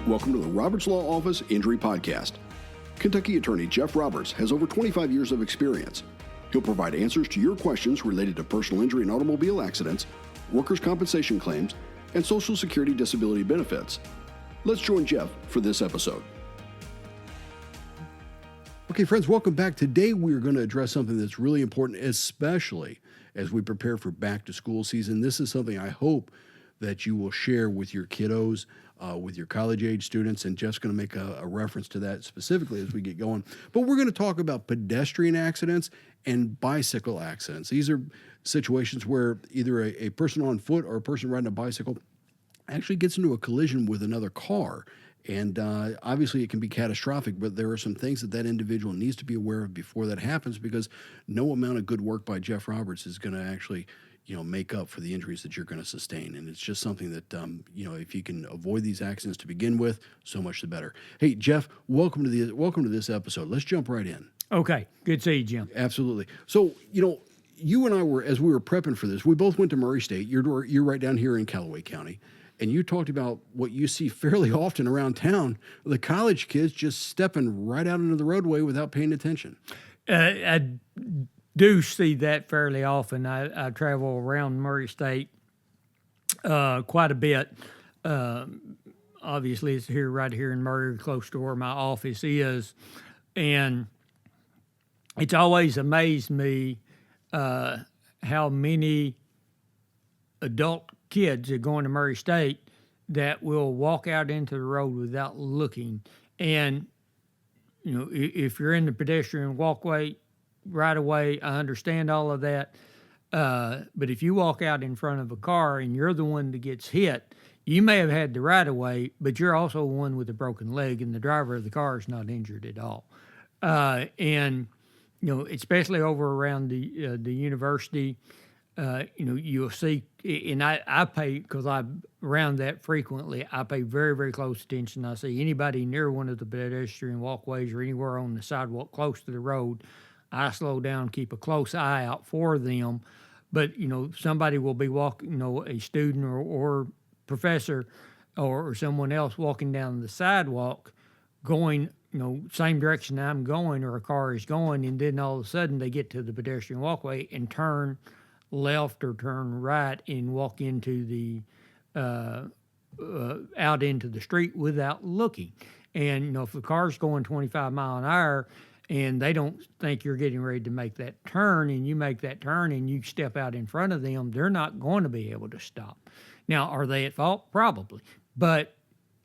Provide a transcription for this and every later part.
Welcome to the Roberts Law Office Injury Podcast. Kentucky attorney Jeff Roberts has over 25 years of experience. He'll provide answers to your questions related to personal injury and automobile accidents, workers' compensation claims, and Social Security disability benefits. Let's join Jeff for this episode. Okay, friends, welcome back. Today we're going to address something that's really important, especially as we prepare for back to school season. This is something I hope that you will share with your kiddos, with your college-age students, and Jeff's going to make a reference to that specifically as we get going. But we're going to talk about pedestrian accidents and bicycle accidents. These are situations where either a person on foot or a person riding a bicycle actually gets into a collision with another car. And obviously it can be catastrophic, but there are some things that individual needs to be aware of before that happens, because no amount of good work by Jeff Roberts is going to actually make up for the injuries that you're going to sustain. And it's just something that, if you can avoid these accidents to begin with, so much the better. Hey, Jeff, welcome to this episode. Let's jump right in. Okay. Good to see you, Jim. Absolutely. So, you and I as we were prepping for this, we both went to Murray State. You're right down here in Calloway County. And you talked about what you see fairly often around town, the college kids just stepping right out into the roadway without paying attention. I do see that fairly often. I travel around Murray State quite a bit. Obviously, it's right here in Murray, close to where my office is. And it's always amazed me how many adult kids are going to Murray State that will walk out into the road without looking. And, if you're in the pedestrian walkway right away, I understand all of that. But if you walk out in front of a car and you're the one that gets hit, you may have had the right of way, but you're also one with a broken leg, and the driver of the car is not injured at all. And, especially over around the university, you'll see, and I pay, because I'm around that frequently, I pay very, very close attention. I see anybody near one of the pedestrian walkways or anywhere on the sidewalk close to the road, I slow down, keep a close eye out for them. But, somebody will be walking, a student or professor or someone else walking down the sidewalk going, same direction I'm going or a car is going, and then all of a sudden they get to the pedestrian walkway and turn left or turn right and walk into the out into the street without looking. And if the car's going 25 mile an hour and they don't think you're getting ready to make that turn, and you make that turn and you step out in front of them, they're not going to be able to stop. Now, are they at fault? Probably. But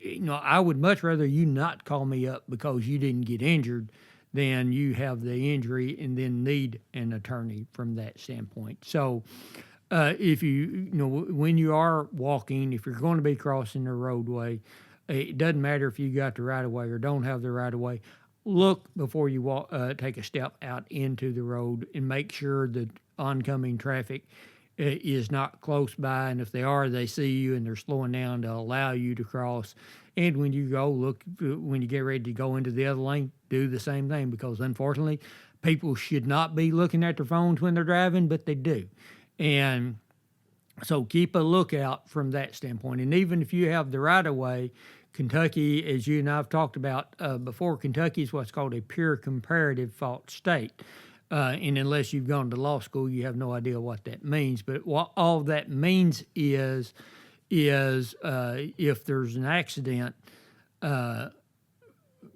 I would much rather you not call me up because you didn't get injured than you have the injury and then need an attorney from that standpoint. So if when you are walking, if you're going to be crossing the roadway, it doesn't matter if you got the right of way or don't have the right of way. Look before you walk, take a step out into the road, and make sure that oncoming traffic is not close by. And if they are, they see you and they're slowing down to allow you to cross. And when you when you get ready to go into the other lane, do the same thing, because unfortunately, people should not be looking at their phones when they're driving, but they do. And so keep a lookout from that standpoint. And even if you have the right of way, Kentucky, as you and I have talked about before, Kentucky is what's called a pure comparative fault state. And unless you've gone to law school, you have no idea what that means. But what all that means is if there's an accident,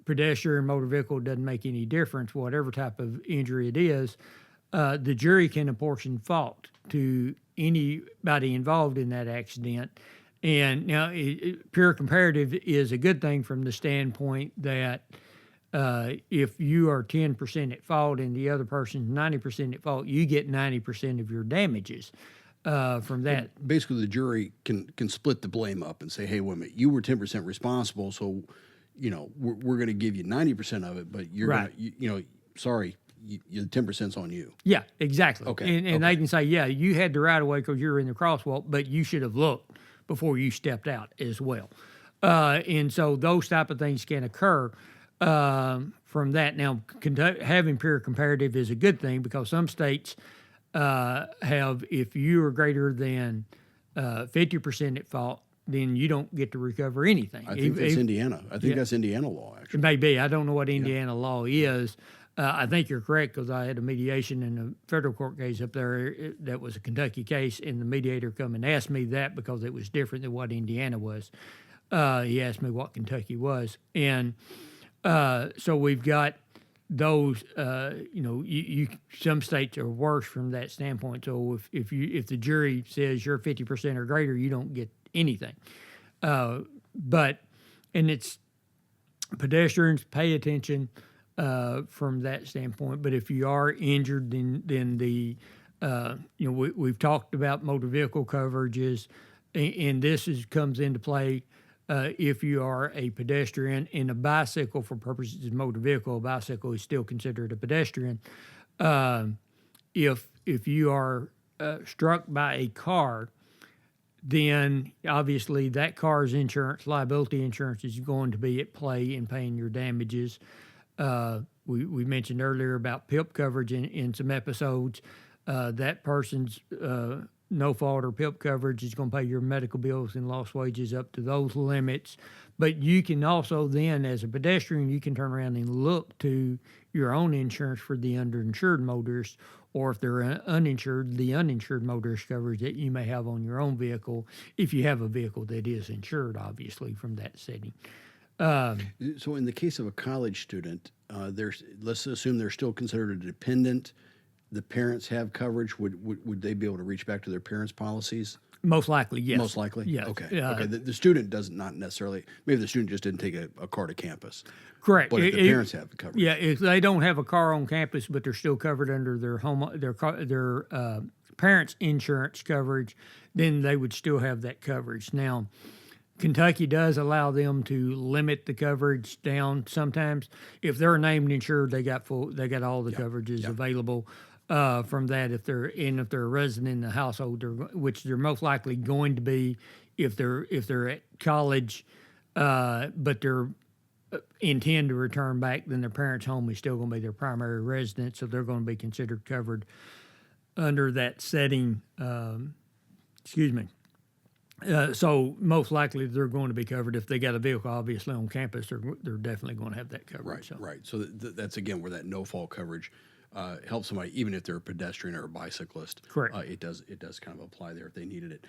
pedestrian, motor vehicle, doesn't make any difference, whatever type of injury it is, the jury can apportion fault to anybody involved in that accident. And now, pure comparative is a good thing from the standpoint that if you are 10% at fault and the other person's 90% at fault, you get 90% of your damages from that. Basically, the jury can split the blame up and say, hey, wait a minute, you were 10% responsible, so, we're going to give you 90% of it, but you're right. Sorry, the 10%'s on you. Yeah, exactly. Okay. And they can say, yeah, you had the right of way because you were in the crosswalk, but you should have looked before you stepped out as well. And so those type of things can occur from that. Now, having pure comparative is a good thing, because some states have, if you are greater than 50% at fault, then you don't get to recover anything. I think that's Indiana. I think that's Indiana law, It actually. may be. I don't know what Indiana law is. I think you're correct because I had a mediation in a federal court case up there that was a Kentucky case, and the mediator come and asked me that because it was different than what Indiana was. He asked me what Kentucky was, and so we've got those. Some states are worse from that standpoint. So if the jury says you're 50% or greater, you don't get anything. And it's pedestrians pay attention from that standpoint. But if you are injured, then we've talked about motor vehicle coverages, and this comes into play if you are a pedestrian. And a bicycle, for purposes of motor vehicle, a bicycle is still considered a pedestrian. If you are struck by a car, then obviously that car's insurance, liability insurance, is going to be at play in paying your damages. We mentioned earlier about PIP coverage in some episodes. That person's no fault or PIP coverage is going to pay your medical bills and lost wages up to those limits. But you can also then, as a pedestrian, you can turn around and look to your own insurance for the underinsured motorist, or if they're uninsured, the uninsured motorist coverage that you may have on your own vehicle, if you have a vehicle that is insured, obviously, from that setting. So in the case of a college student, let's assume they're still considered a dependent. The parents have coverage. Would they be able to reach back to their parents' policies? Most likely, yes. Most likely? Yes. Okay. Okay. The student doesn't not necessarily, maybe the student just didn't take a car to campus. Correct. But if the parents have the coverage. Yeah, if they don't have a car on campus, but they're still covered under their parents' insurance coverage, then they would still have that coverage. Now, Kentucky does allow them to limit the coverage down sometimes. If they're named insured, they got all the coverages available from that. If they're a resident in the household, which they're most likely going to be if they're at college, but they're intend to return back, then their parents' home is still going to be their primary residence, so they're going to be considered covered under that setting. So most likely they're going to be covered. If they got a vehicle, obviously, on campus, they're definitely going to have that coverage. Right. So that's, again, where that no-fault coverage helps somebody, even if they're a pedestrian or a bicyclist. Correct. It does kind of apply there if they needed it.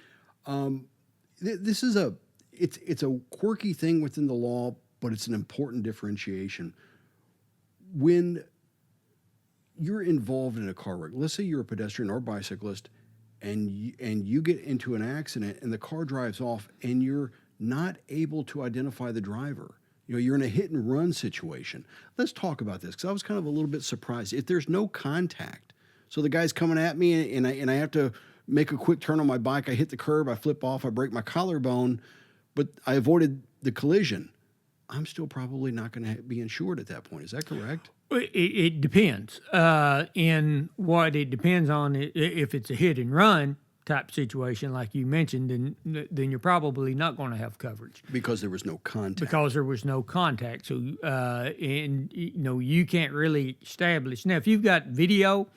This is it's a quirky thing within the law, but it's an important differentiation. When you're involved in a car wreck, let's say you're a pedestrian or bicyclist, and you get into an accident and the car drives off and you're not able to identify the driver. You're in a hit and run situation. Let's talk about this, because I was kind of a little bit surprised. If there's no contact, so the guy's coming at me and I have to make a quick turn on my bike, I hit the curb, I flip off, I break my collarbone, but I avoided the collision, I'm still probably not going to be insured at that point. Is that correct? It depends. And what it depends on, if it's a hit and run type situation like you mentioned, then you're probably not going to have coverage. Because there was no contact. Because there was no contact. So, you can't really establish. Now, if you've got video,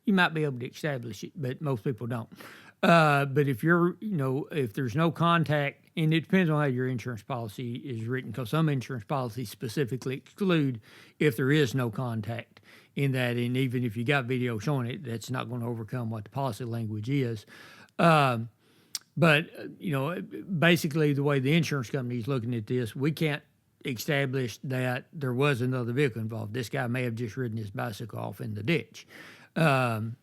you might be able to establish it, but most people don't. But if if there's no contact, and it depends on how your insurance policy is written, because some insurance policies specifically exclude if there is no contact in that, and even if you got video showing it, that's not going to overcome what the policy language is. But basically the way the insurance company is looking at this, we can't establish that there was another vehicle involved. This guy may have just ridden his bicycle off in the ditch. From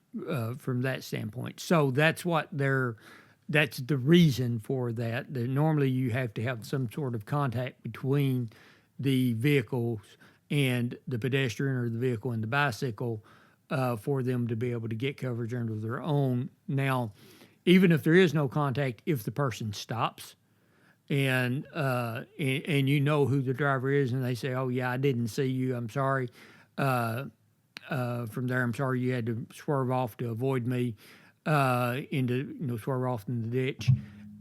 that standpoint. So that's that's the reason for that. Normally you have to have some sort of contact between the vehicles and the pedestrian, or the vehicle and the bicycle, for them to be able to get coverage under their own. Now, even if there is no contact, if the person stops and you know who the driver is, and they say, "Oh yeah, I didn't see you, I'm sorry," from there, "I'm sorry you had to swerve off to avoid me," swerve off in the ditch.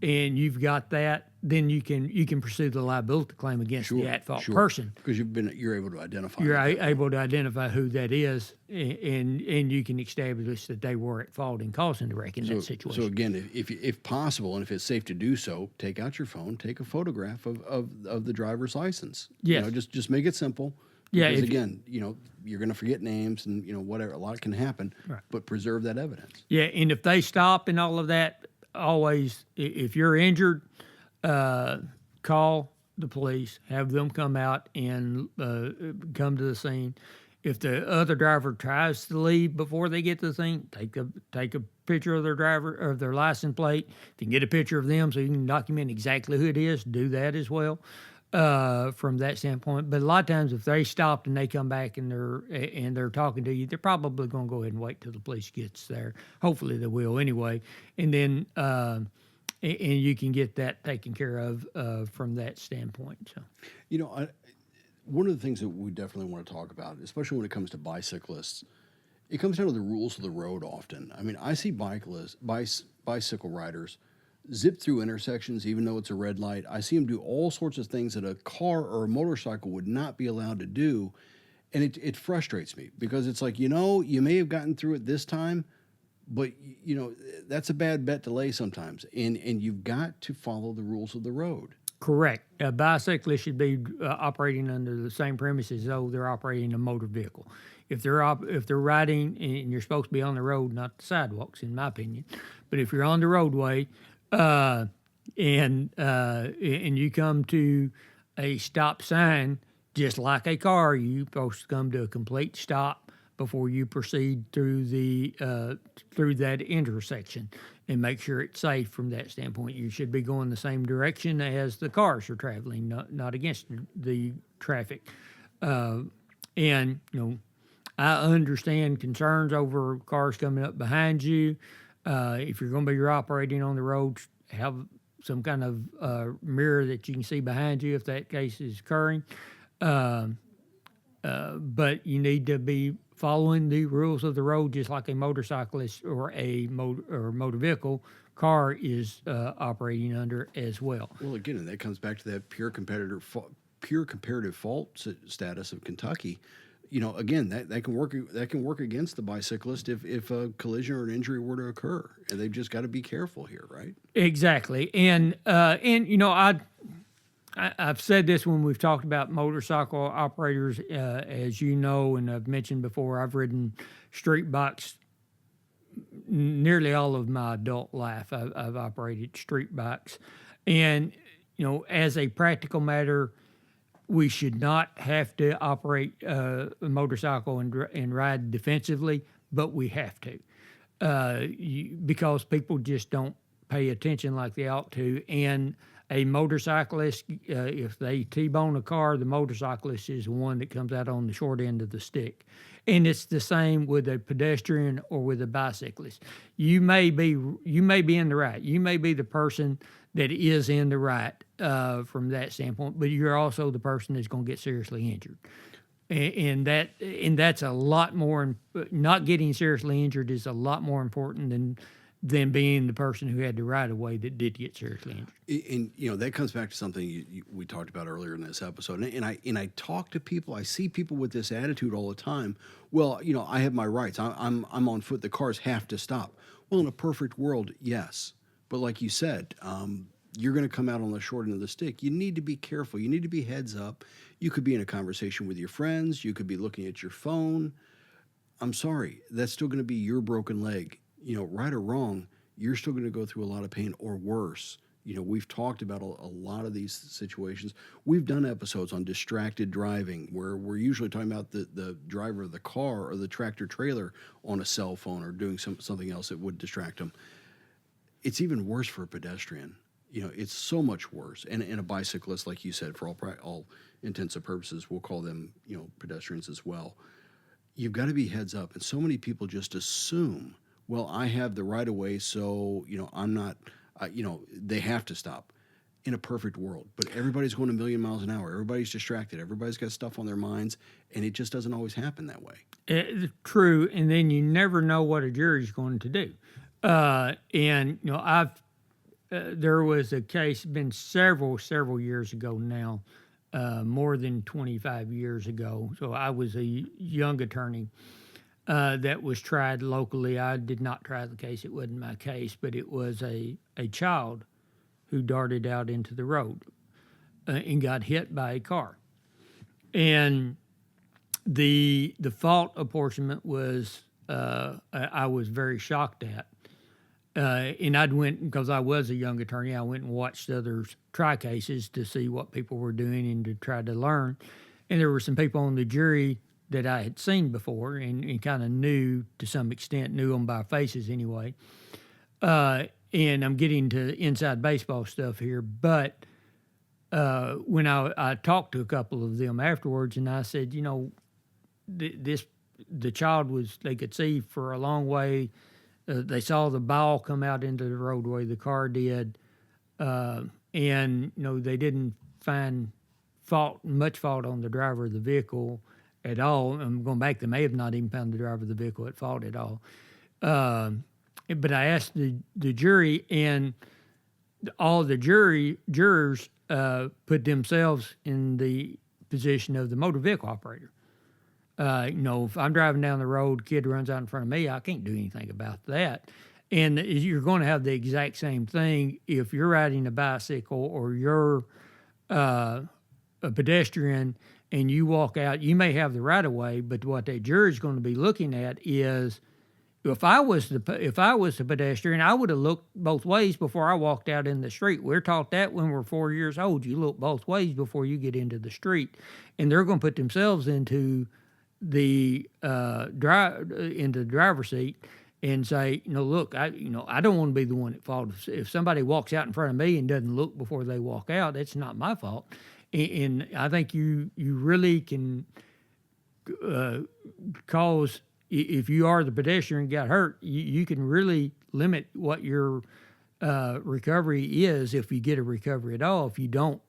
and you've got that, then you can pursue the liability claim against the at-fault person. Because you're able to identify. You're able to identify who that is, and you can establish that they were at fault in causing the wreck in that situation. So again, if possible, and if it's safe to do so, take out your phone, take a photograph of the driver's license. Yes. Just make it simple. Yeah, Because again, you're going to forget names and whatever. A lot can happen. Right. But preserve that evidence. Yeah, and if they stop and all of that, always, if you're injured, call the police, have them come out and come to the scene. If the other driver tries to leave before they get to the scene, take a picture of their license plate. If you can get a picture of them so you can document exactly who it is, do that as well. From that standpoint, but a lot of times if they stopped and they come back and they're talking to you, they're probably going to go ahead and wait till the police gets there. Hopefully they will anyway, and then and you can get that taken care of from that standpoint. So, one of the things that we definitely want to talk about, especially when it comes to bicyclists, it comes down to the rules of the road. Often, I mean, I see bicycle riders zip through intersections, even though it's a red light. I see them do all sorts of things that a car or a motorcycle would not be allowed to do. And it frustrates me because it's like, you may have gotten through it this time, but, that's a bad bet to lay sometimes. And you've got to follow the rules of the road. correct. A bicyclist should be operating under the same premises as though they're operating a motor vehicle. If they're riding, and you're supposed to be on the road, not the sidewalks, in my opinion, but if you're on the roadway, and you come to a stop sign, just like a car, you're supposed to come to a complete stop before you proceed through that intersection and make sure it's safe from that standpoint. You should be going the same direction as the cars are traveling, not against the traffic. And I understand concerns over cars coming up behind you. If you're going to be operating on the road, have some kind of mirror that you can see behind you if that case is occurring. But you need to be following the rules of the road, just like a motorcyclist or a motor vehicle car is operating under as well. Well, again, and that comes back to that pure comparative fault status of Kentucky. Again, that can work against the bicyclist if a collision or an injury were to occur, and they've just got to be careful here, right? Exactly, and I've said this when we've talked about motorcycle operators, as you know, and I've mentioned before. I've ridden street bikes nearly all of my adult life. I've operated street bikes, and as a practical matter, we should not have to operate a motorcycle and ride defensively, but we have to because people just don't pay attention like they ought to. And a motorcyclist, if they T-bone a car, the motorcyclist is the one that comes out on the short end of the stick. And it's the same with a pedestrian or with a bicyclist. You may be in the right. You may be the person that is in the right from that standpoint, but you're also the person that's going to get seriously injured. And that's a lot more. Not getting seriously injured is a lot more important than being the person who had the right of way that did get seriously injured. And that comes back to something we talked about earlier in this episode. And I talk to people. I see people with this attitude all the time. Well, I have my rights. I'm on foot. The cars have to stop. Well, in a perfect world, yes. But like you said, you're going to come out on the short end of the stick. You need to be careful. You need to be heads up. You could be in a conversation with your friends. You could be looking at your phone. I'm sorry. That's still going to be your broken leg. Right or wrong, you're still going to go through a lot of pain or worse. We've talked about a lot of these situations. We've done episodes on distracted driving where we're usually talking about the driver of the car or the tractor trailer on a cell phone or doing something else that would distract them. It's even worse for a pedestrian. It's so much worse. And a bicyclist, like you said, for all intents and purposes, we'll call them, pedestrians as well. You've got to be heads up. And so many people just assume, well, I have the right of way, so, I'm not, they have to stop. In a perfect world. But everybody's going a million miles an hour. Everybody's distracted. Everybody's got stuff on their minds, and it just doesn't always happen that way. True. And then you never know what a jury's going to do. And, there was a case, been several years ago now, more than 25 years ago. So I was a young attorney that was tried locally. I did not try the case. It wasn't my case, but it was a child who darted out into the road and got hit by a car. And the fault apportionment was I was very shocked at. And I'd went, because I was a young attorney, I went and watched others try cases to see what people were doing and to try to learn. And there were some people on the jury that I had seen before and kind of knew to some extent, knew them by faces anyway. And I'm getting to inside baseball stuff here, but when I talked to a couple of them afterwards, and I said, the child was, they could see for a long way. They saw the ball come out into the roadway, the car did, and they didn't find much fault on the driver of the vehicle at all. I'm going back, they may have not even found the driver of the vehicle at fault at all. But I asked the jury, and all the jurors put themselves in the position of the motor vehicle operator. If I'm driving down the road, kid runs out in front of me, I can't do anything about that. And you're going to have the exact same thing if you're riding a bicycle or you're a pedestrian and you walk out. You may have the right of way, but what that jury's going to be looking at is, if I was the pedestrian, I would have looked both ways before I walked out in the street. We're taught that when we're 4 years old. You look both ways before you get into the street, and they're going to put themselves into the driver's seat and say, look, I don't want to be the one at fault. If somebody walks out in front of me and doesn't look before they walk out, that's not my fault. And I think you really can cause, if you are the pedestrian and got hurt, you can really limit what your recovery is, if you get a recovery at all, if you don't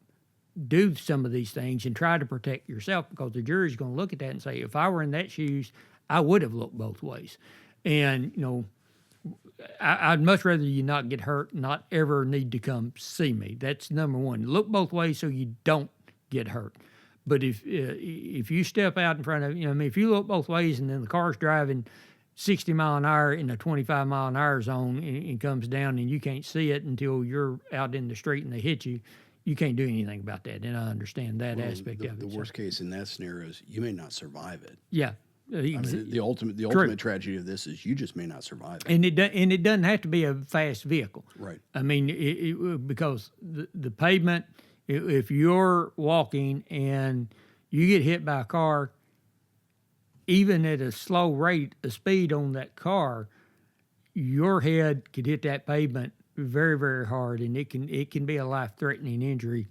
do some of these things and try to protect yourself, because the jury's going to look at that and say, if I were in that shoes, I would have looked both ways. And, I'd much rather you not get hurt, not ever need to come see me. That's number one. Look both ways so you don't get hurt. But if you step out in front of, if you look both ways and then the car's driving 60 mile an hour in a 25 mile an hour zone and comes down and you can't see it until you're out in the street and they hit you, you can't do anything about that. And I understand that aspect of it. The worst case in that scenario is you may not survive it. Yeah. The ultimate tragedy of this is you just may not survive it. And it doesn't have to be a fast vehicle. Right. I mean, because the pavement, if you're walking and you get hit by a car, even at a slow rate of speed on that car, your head could hit that pavement very, very hard, and it can be a life-threatening injury,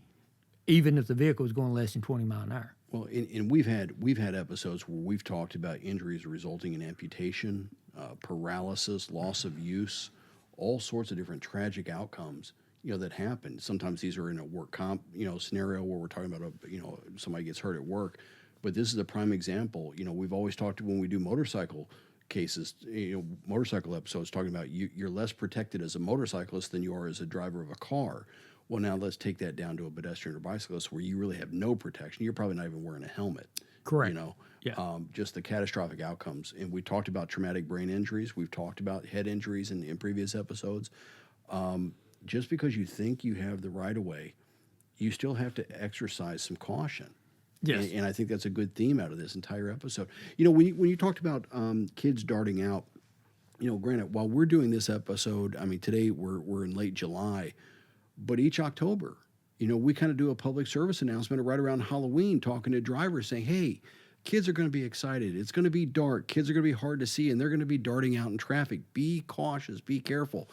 even if the vehicle is going less than 20 miles an hour. Well, and we've had episodes where we've talked about injuries resulting in amputation, paralysis, loss of use, all sorts of different tragic outcomes, that happen. Sometimes these are in a work comp, scenario where we're talking about somebody gets hurt at work, but this is a prime example. We've always talked when we do motorcycle cases, motorcycle episodes, talking about you're less protected as a motorcyclist than you are as a driver of a car. Well, now let's take that down to a pedestrian or bicyclist where you really have no protection. You're probably not even wearing a helmet. Correct. Yeah. Just the catastrophic outcomes. And we talked about traumatic brain injuries. We've talked about head injuries in previous episodes. Just because you think you have the right of way, you still have to exercise some caution. Yes. And I think that's a good theme out of this entire episode. When you talked about kids darting out, granted, while we're doing this episode, today we're in late July, but each October, we kind of do a public service announcement right around Halloween, talking to drivers saying, hey, kids are going to be excited. It's going to be dark. Kids are going to be hard to see, and they're going to be darting out in traffic. Be cautious. Be careful.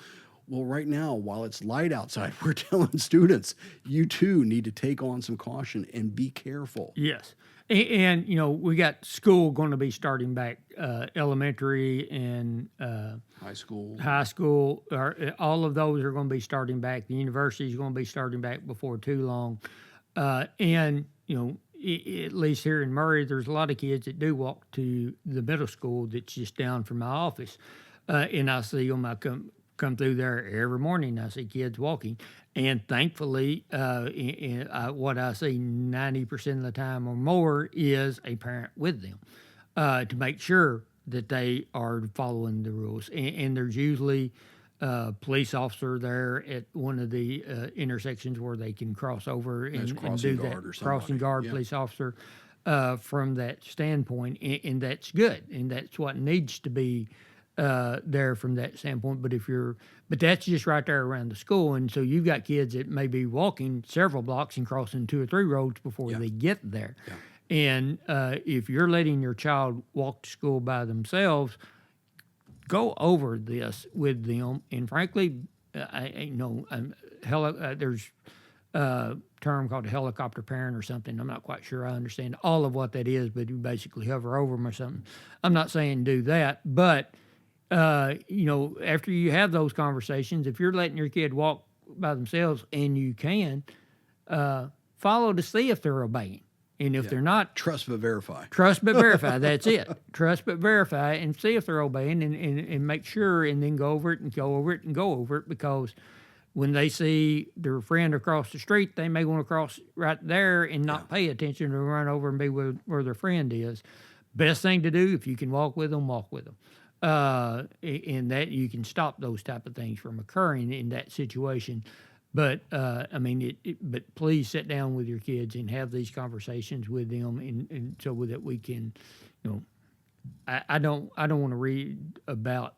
Well, right now, while it's light outside, we're telling students, you too need to take on some caution and be careful. Yes. And we got school going to be starting back, elementary and high school. All of those are going to be starting back. The university is going to be starting back before too long. And, at least here in Murray, there's a lot of kids that do walk to the middle school that's just down from my office. And I see them, I come through there every morning. I see kids walking, and thankfully, what I see 90% of the time or more is a parent with them to make sure that they are following the rules. And there's usually a police officer there at one of the intersections where they can cross over There's and crossing do guard that. or Crossing somebody. guard, Yeah. police officer. From that standpoint, and that's good, and that's what needs to be there from that standpoint. But that's just right there around the school, and so you've got kids that may be walking several blocks and crossing 2 or 3 roads before Yeah. they get there. Yeah. And if you're letting your child walk to school by themselves, go over this with them. And frankly, I know there's term called a helicopter parent or something. I'm not quite sure I understand all of what that is, but you basically hover over them or something. I'm not saying do that, but after you have those conversations, if you're letting your kid walk by themselves and you can, follow to see if they're obeying. And if they're not, Trust but verify. trust but verify. That's it. Trust but verify and see if they're obeying and make sure, and then go over it and go over it and go over it, because when they see their friend across the street, they may want to cross right there and not pay attention to run over and be where their friend is. Best thing to do, if you can walk with them, walk with them. And that you can stop those type of things from occurring in that situation. But but please sit down with your kids and have these conversations with them, and so that we can, I don't want to read about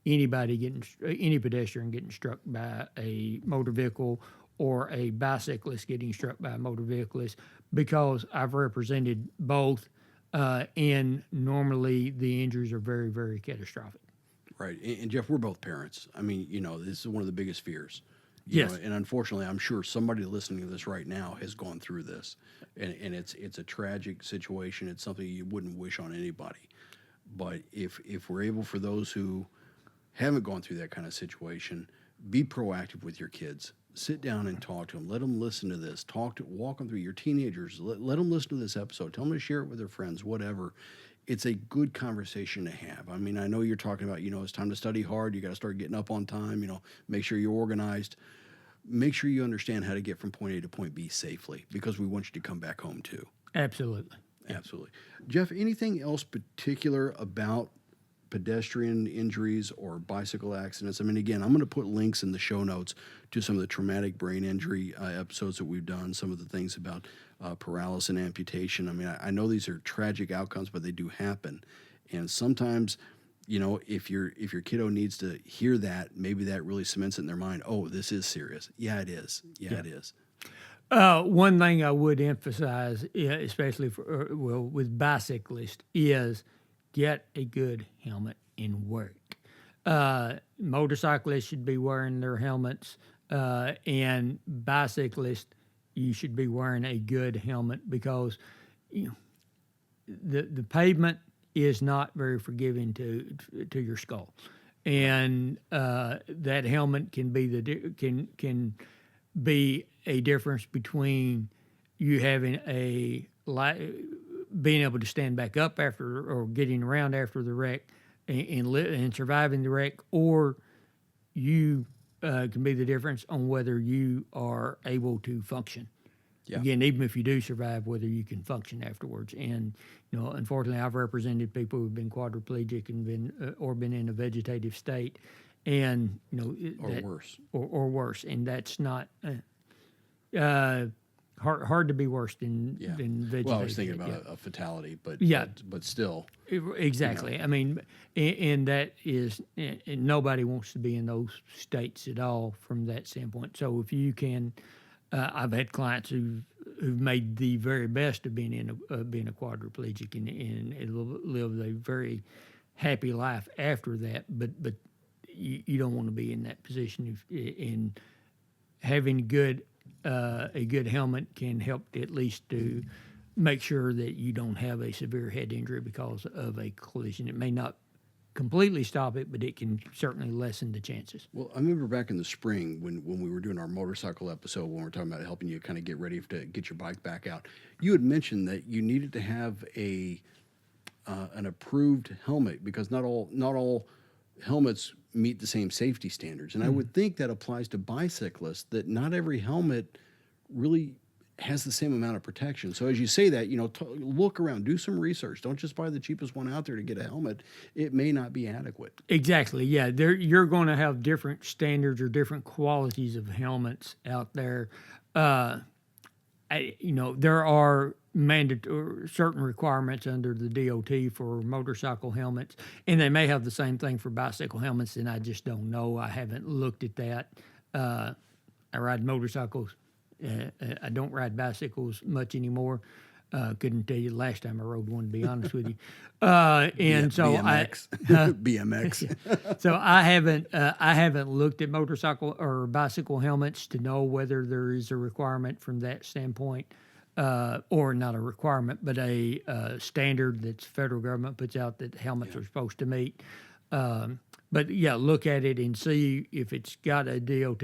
any pedestrian getting struck by a motor vehicle or a bicyclist getting struck by a motor vehicle, because I've represented both, and normally the injuries are very, very catastrophic. Right. And Jeff, we're both parents. I mean, this is one of the biggest fears. Yes. And unfortunately, I'm sure somebody listening to this right now has gone through this, and it's a tragic situation. It's something you wouldn't wish on anybody. But if we're able, for those who haven't gone through that kind of situation, be proactive with your kids. Sit down and talk to them. Let them listen to this. Walk them through your teenagers. Let them listen to this episode. Tell them to share it with their friends, whatever. It's a good conversation to have. I mean, I know you're talking about, it's time to study hard. You got to start getting up on time, make sure you're organized. Make sure you understand how to get from point A to point B safely, because we want you to come back home too. Absolutely. Absolutely. Jeff, anything else particular about pedestrian injuries or bicycle accidents? I mean, again, I'm going to put links in the show notes to some of the traumatic brain injury episodes that we've done, some of the things about paralysis and amputation. I mean, I know these are tragic outcomes, but they do happen. And sometimes, if your kiddo needs to hear that, maybe that really cements it in their mind. Oh, this is serious. Yeah, it is. Yeah, it is. One thing I would emphasize, especially with bicyclists, is get a good helmet and wear it. Motorcyclists should be wearing their helmets, and bicyclists, you should be wearing a good helmet, because the pavement is not very forgiving to your skull, and that helmet can be a difference between you having being able to stand back up after, or getting around after the wreck, and surviving the wreck, or you can be the difference on whether you are able to function. Yeah. Again, even if you do survive, whether you can function afterwards. And unfortunately, I've represented people who've been quadriplegic and been in a vegetative state, and worse, or worse, and that's not hard to be worse than vegetative. Well, I was thinking about a fatality, but but still, exactly. I mean, and that is, and nobody wants to be in those states at all from that standpoint. So if you can. I've had clients who've made the very best of being being a quadriplegic and lived a very happy life after that. But you don't want to be in that position. And having a good helmet can help at least to make sure that you don't have a severe head injury because of a collision. It may not completely stop it, but it can certainly lessen the chances. Well, I remember back in the spring when we were doing our motorcycle episode, when we were talking about helping you kind of get ready to get your bike back out, you had mentioned that you needed to have an approved helmet, because not all helmets meet the same safety standards. And I would think that applies to bicyclists, that not every helmet really has the same amount of protection. So as you say that, look around, do some research. Don't just buy the cheapest one out there to get a helmet. It may not be adequate. Exactly. Yeah, you're going to have different standards or different qualities of helmets out there. There are mandatory certain requirements under the DOT for motorcycle helmets, and they may have the same thing for bicycle helmets, and I just don't know. I haven't looked at that. I ride motorcycles. I don't ride bicycles much anymore. Couldn't tell you the last time I rode one, to be honest with you. BMX. BMX. So I haven't looked at motorcycle or bicycle helmets to know whether there is a requirement from that standpoint, or not a requirement, but a standard that the federal government puts out that helmets are supposed to meet. But yeah, look at it and see if it's got a DOT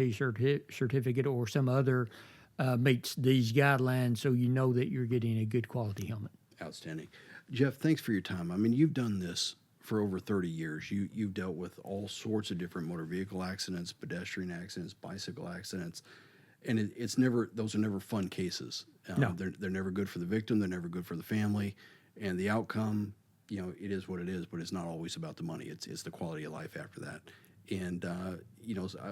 certificate or some other meets these guidelines, so you know that you're getting a good quality helmet. Outstanding. Jeff, thanks for your time. I mean, you've done this for over 30 years. You've dealt with all sorts of different motor vehicle accidents, pedestrian accidents, bicycle accidents, and those are never fun cases. No. They're never good for the victim. They're never good for the family, and the outcome, it is what it is. But it's not always about the money. It's the quality of life after that. And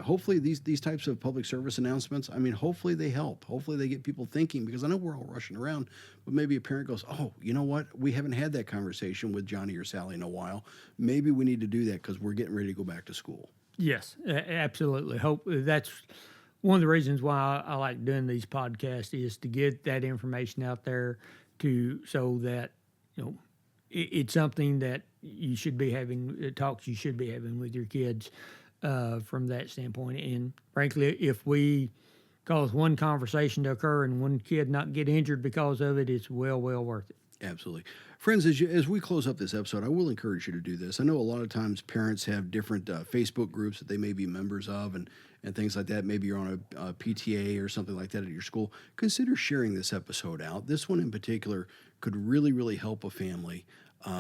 hopefully these types of public service announcements, hopefully they help. Hopefully they get people thinking, because I know we're all rushing around, but maybe a parent goes, oh, you know what? We haven't had that conversation with Johnny or Sally in a while. Maybe we need to do that because we're getting ready to go back to school. Yes, absolutely. Hope that's one of the reasons why I like doing these podcasts, is to get that information out there so that it's something that you should be having, talks you should be having with your kids from that standpoint. And frankly, if we cause one conversation to occur and one kid not get injured because of it, it's well worth it. Absolutely. Friends, as we close up this episode, I will encourage you to do this. I know a lot of times parents have different Facebook groups that they may be members of and things like that. Maybe you're on a PTA or something like that at your school. Consider sharing this episode out. This one in particular could really, really help a family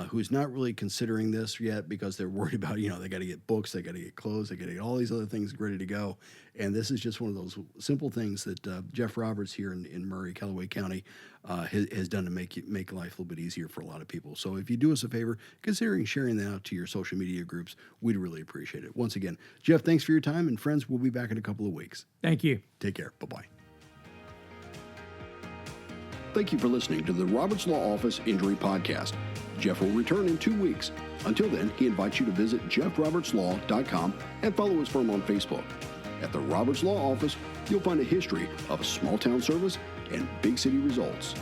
who's not really considering this yet because they're worried about, they got to get books, they got to get clothes, they got to get all these other things ready to go. And this is just one of those simple things that Jeff Roberts here in Murray, Calloway County has done to make life a little bit easier for a lot of people. So if you do us a favor, considering sharing that out to your social media groups, we'd really appreciate it. Once again, Jeff, thanks for your time. And friends, we'll be back in a couple of weeks. Thank you. Take care. Bye-bye. Thank you for listening to the Roberts Law Office Injury Podcast. Jeff will return in 2 weeks. Until then, he invites you to visit jeffrobertslaw.com and follow his firm on Facebook. At the Roberts Law Office, you'll find a history of small town service and big city results.